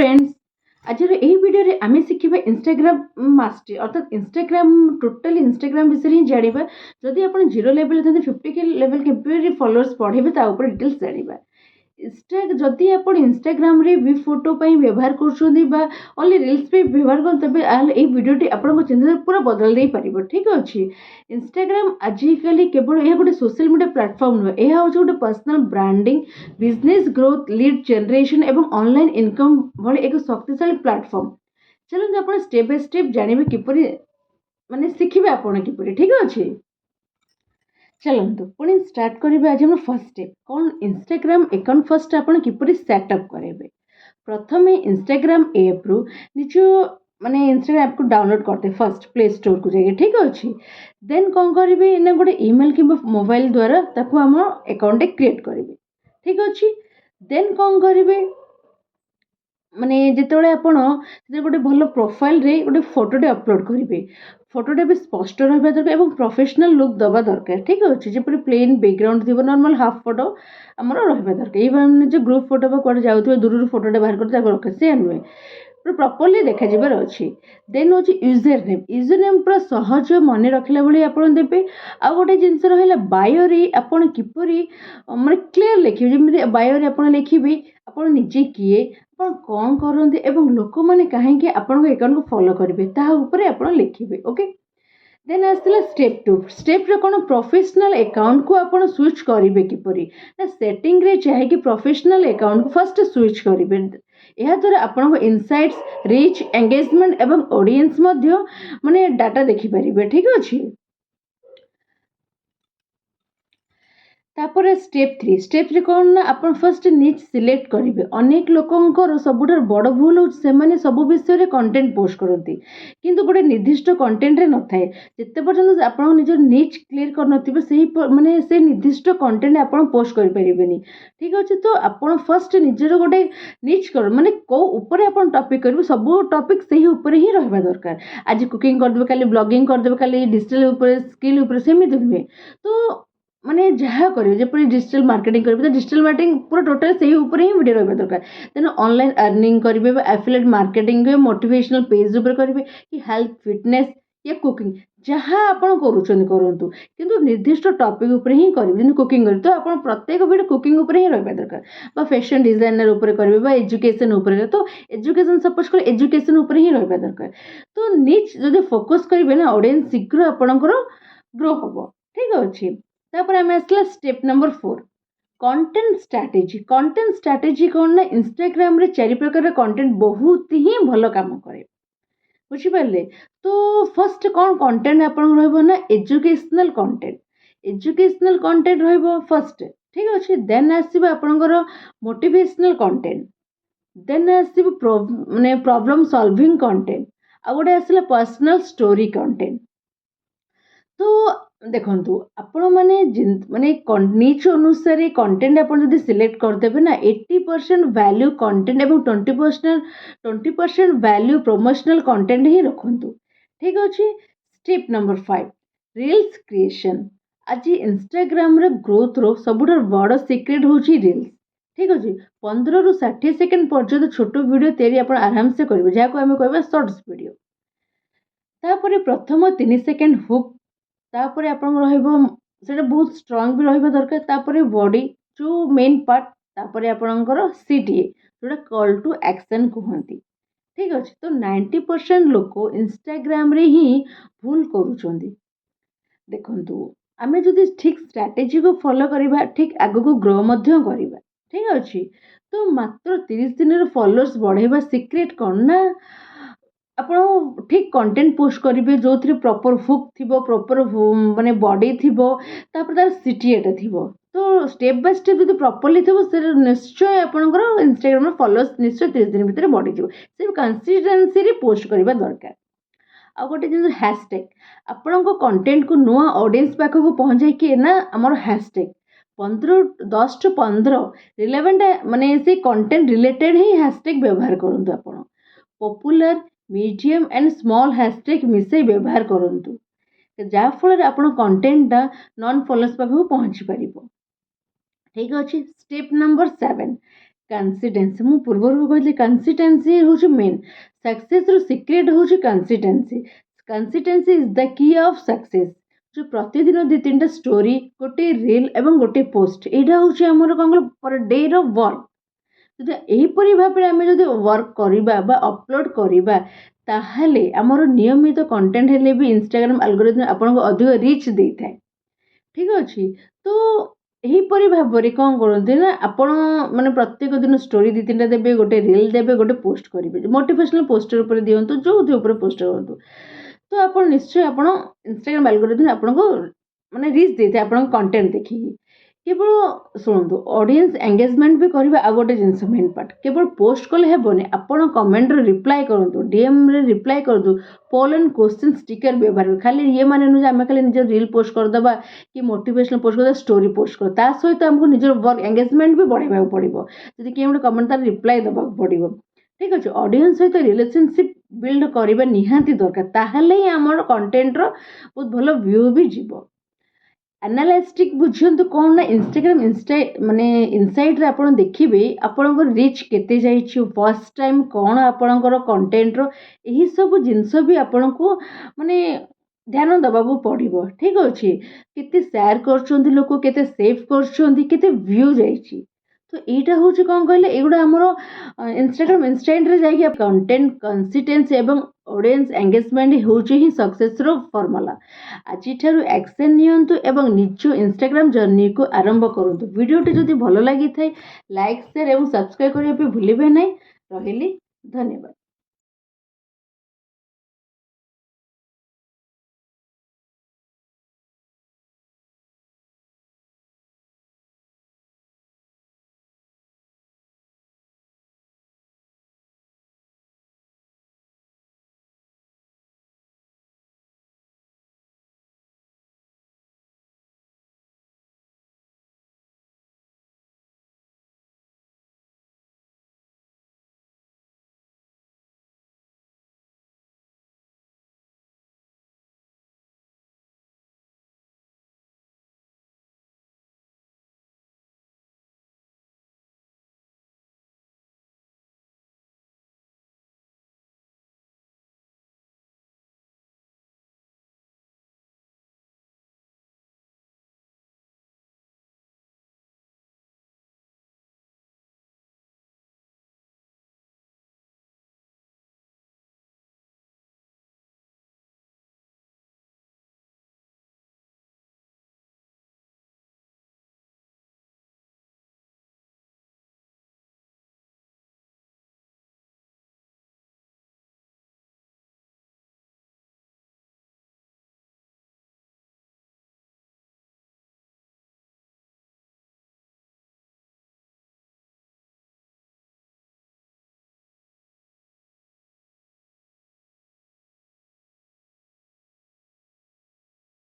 Friends, आज video आम शिखा Instagram mastery अर्थात इंस्टाग्राम टोटल इंस्टाग्राम विषय ही जाना जदि आप जीरो लेवल 50 के लेवल के फॉलोअर्स बढ़े डिटेल्स जाना जदि आप इंस्टाग्राम रे भी फोटो व्यवहार करली रिल्स पे व्यवहार कर तबे ये वीडियोटी आपको चिंता पूरा बदल दे पार। ठीक अच्छे इंस्टाग्राम आजिकल केवल यह गोटे सोशल मीडिया प्लेटफॉर्म नुहे, यह हूँ गोटे personal branding business growth lead generation एवं ऑनलाइन इनकम भली एक शक्तिशाली प्लेटफॉर्म। चलते आप स्टेप बाय स्टेप जानवे किपरि माने शिखिबे आपण किपरि। ठीक अच्छे चलतु पुणी स्टार्ट करेंगे। आज हम फर्स्ट स्टेप कौन इंस्टाग्राम अकाउंट फर्स्ट आप किपरि सेटअप करेंगे। प्रथम इंस्टाग्राम ऐप रु निज माने इंस्टाग्राम ऐप को डाउनलोड करते फर्स्ट प्ले स्टोर को जाइए। ठीक अच्छे देन कौन करेंगे ना गोटे ईमेल कि मोबाइल द्वारा ताको आम अकाउंट क्रिएट करेंगे। ठीक अच्छे देन कौन करेंगे माने जिते आपण गोटे भल प्रोफाइल रे गोटे फोटोटे अपलोड करेंगे। फोटोटा भी स्पष्ट रहा दरकार और प्रोफेशनल लुक दबा दरकार। ठीक अच्छे जब प्लेन बैकग्राउंड थी नॉर्मल हाफ फोटो आमर रहा दरकार। ये निज ग्रुप फोटो कौन जाऊे दूर फोटोटा बाहर कर रखे से नुहे प्रॉपर्ली देखा जबार अच्छी। देन हूँ यूजर नेम पूरा सहज मन रखला भाई आप देते। आ गोटे जिनस रहा बायोरे आपड़ किपरि माने क्लीयर लिखे जमी बायोरे आप लिखे आप निजे किए आप कौन करते एवं लोक मैंने कहीं आपण अकाउंट को फॉलो करेंगे तापर आप लिखे। ओके देन आसला स्टेप टू स्टेप रे कौन प्रोफेशनल अकाउंट को आप स्विच करेंगे किपरि ना सेटिंग रे चाहिए प्रोफेशनल अकाउंट को फर्स्ट स्विच करेंगे। यह द्वारा आपण इनसाइट्स रीच एंगेजमेंट एवं ऑडियंस माने डाटा देखिपारे। ठीक अच्छे तापर स्टेप थ्री कौन ना आप फर्स्ट निच सिलेक्ट करेंगे। अनेक लोकंर सबुठ बड़ भूल हो सब विषय कंटेंट पोस्ट करती किंतु गोटे निर्दिष्ट कंटेंट रे न थाए जिते पर्यंत आप निज निच क्लियर कर से माने से निर्दिष्ट कंटेंट आप पोस्ट करें। ठीक अच्छे तो आप फर्स्ट निजर गोटे निच कर माने कौ ऊपर आप टॉपिक करेंगे सब टॉपिक से ऊपर ही रहा दरकार। आज कुकिंग करदे काली ब्लॉगिंग करदे काली डिजिटल स्किल सेमती नुहे तो माने जहाँ करेंगे जब डिजिटल मार्केटिंग करेंगे तो डिजिटल मार्केटिंग पूरा टोटल से ही ऊपर ही वीडियो रहा दरकार। देन ऑनलाइन अर्निंग करेंगे एफिलिएट मार्केटिंग मोटिवेशनल पेज ऊपर करेंगे कि हेल्थ फिटनेस या कुकिंग जहाँ आप करूँ किंतु निर्दिष्ट टॉपिक ऊपर ही करेंगे। कुकिंग करें तो आप प्रत्येक वीडियो कुकिंग ऊपर ही रहा दरकार फैशन डिजाइनर ऊपर करेंगे एजुकेशन ऊपर तो एजुकेशन सपोज कर एजुकेशन ऊपर ही रहा दरकार। तो निच जब फोकस करेंगे ना ऑडियंस शीघ्र आपणकर ग्रो हम। ठीक अच्छे तापर आम आसला स्टेप नंबर 4 कंटेंट स्ट्राटेजी कौन ना इंस्टाग्राम रे 4 प्रकार कंटेंट बहुत ही भल काम करे बुझिपारे। तो फर्स्ट कौन कंटेंट आप ना एजुकेशनल कंटेंट रहिबो फर्स्ट। ठीक अच्छे देन आसो आपणकर मोटिवेशनल कंटेंट देन आसो माने प्रॉब्लम सॉल्विंग कंटेंट आ गोटे आसला पर्सनल स्टोरी कंटेंट। तो देखु आपण माने माने निच अनुसार कंटेंट आप सिलेक्ट करदेवे ना 80% वैल्यू कंटेंट और 20% वैल्यू प्रमोशनल कंटेंट ही रखु। ठीक अच्छे स्टेप नंबर 5 रील्स क्रिएशन। आज इंस्टाग्राम रे ग्रोथ रो सबुठ बड़ सीक्रेट हूँ रील्स। ठीक अच्छे 15 ରୁ 60 सेकेंड पर्यंत छोट वीडियो तैयारी आप आराम से करेंगे जहाँ को आम कह शॉर्ट्स वीडियो तापर प्रथम 3 सेकेंड हुक तापर आप बहुत स्ट्रांग भी रहा दरकार। तापर बॉडी जो मेन पार्ट तापर आपणकर सीटीए जोटा कॉल टू एक्शन कहती। ठीक अच्छे तो 90% लोक इंस्टाग्राम रे ही भूल करुँच। देखु आम जो ठीक स्ट्रैटेजी को फॉलो करवा ठीक आग को ग्रो करवा। ठीक अच्छे तो मात्र 30 दिन फॉलोअर्स बढ़ेगा सीक्रेट कौन ना आप ठीक कंटेंट पोस्ट करेंगे जो थी प्रॉपर हुक थी प्रॉपर माने बॉडी थी तापर तार सीटीएटा थी। तो स्टेप बाय स्टेप जो प्रॉपर्ली थी से निश्चय आपंकर इंस्टाग्राम फॉलोअर्स निश्चय 30 दिन भितर बढ़ी से कंसिस्टेंसी पोस्ट करवा दरकार। आ गोटे जिन हैशटैग आपण कंटेंट को नुआ ऑडियंस पाखक पहुँचाई कि ना आमर हैशटैग 10 to 15 रिलेवेंट माने से कंटेंट रिलेटेड ही हैशटैग व्यवहार करूँ। आप popular medium and small hashtag मिसे व्यवहार करूँ जहाँफल आप कंटेंटा नॉन फॉलोअर्स पाखक पहुँची पार। ठीक अच्छे स्टेप नंबर 7 कंसिस्टेंसी मु पूर्व कहली कंसिस्टेंसी हूँ मेन सक्सेस रो सीक्रेट हूँ consistency consistency is the key of success जो प्रतिदिन 2-3टा स्टोरी गोटे रील एवं गोटे पोस्ट यहाँ हूँ आमर कौन पर डे रो वर्क जदि यहीपरि भाव में आम जब वर्क करवा अपलोड करवा ताहले आमर नियमित कंटेंट हेले भी इंस्टाग्राम एल्गोरिथम आपन को अधिक रीच दे थाए ठीक अच्छे तो यहीपरि भाव में कौन करते ना आपण मैंने प्रत्येक दिन स्टोरी 2-3टा देवे गोटे रील देवे गोटे पोस्ट करेंगे मोटिवेशनल पोस्टर उपर दिंतु जो पोस्ट करूँ तो आप निश्चय आप इंस्टाग्राम एल्गोरिथम आपन को माने रीच देते आपन कंटेंट देखिए केवल शुणु ऑडियंस एंगेजमेंट भी करवा आ गोटे जिनस मेन पार्ट केवल पोस्ट कले हेबनी आपन कमेंट रिप्लाई करूँ डीएम रे रिप्लाई करूँ पोल एंड क्वेश्चन स्टिकर व्यवहार खाली ये माने नुजे आम खाली निज रील पोस्ट करदे कि मोटिवेशनल पोस्ट कर स्टोरी पोस्ट कर ता सहित आमको निजर वर्क एंगेजमेंट भी बढ़ावा पड़ो जब किए गोटे कमेंट तार रिप्लाई देवा पड़ो ठीक अच्छे ऑडियंस सहित रिलेशनशिप बिल्ड करवा निहाती दरकार ताहले ही आमर कंटेंट रो बहुत भल व्यू भी जीव एनालिस्टिक बुझंतु कौन ना इंस्टाग्राम माने इनसाइट रे आपण देखिबे आपणकर रीच केते जाइछि फर्स्ट टाइम कौन आपणकर कंटेंट रो एही सब जिंस भी आपण को माने ध्यान दबाबू पड़ो ठीक अच्छे केते शेयर करछंती लोक केते सेव करछंती केते व्यू जाइछि तो यहाँ हूँ कौन कहले एगुड़ा आमर इंस्टाग्राम इंस्टाग्राम रे जाइए कंटेंट कंसिस्टेंसी एवं ऑडियंस एंगेजमेंट हूँ ही सक्सेस रो फॉर्मूला आज एक्शन नियंतु एवं निज इंस्टाग्राम जर्नी को आरंभ करंतु वीडियोटी जदि भल लगी थाए लाइक शेयर एवं सब्सक्राइब करने भूलिए नहीं रही धन्यवाद।